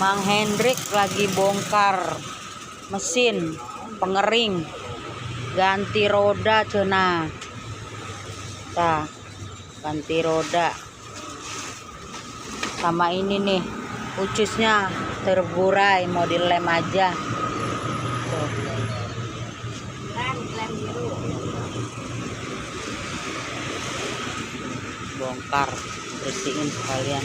Mang Hendrik lagi bongkar mesin pengering, ganti roda cenah. Tah, ganti roda. Sama ini nih, ucusnya terburai, mau dilem aja. Tuh. Lem biru. Bongkar, bersihin sekalian.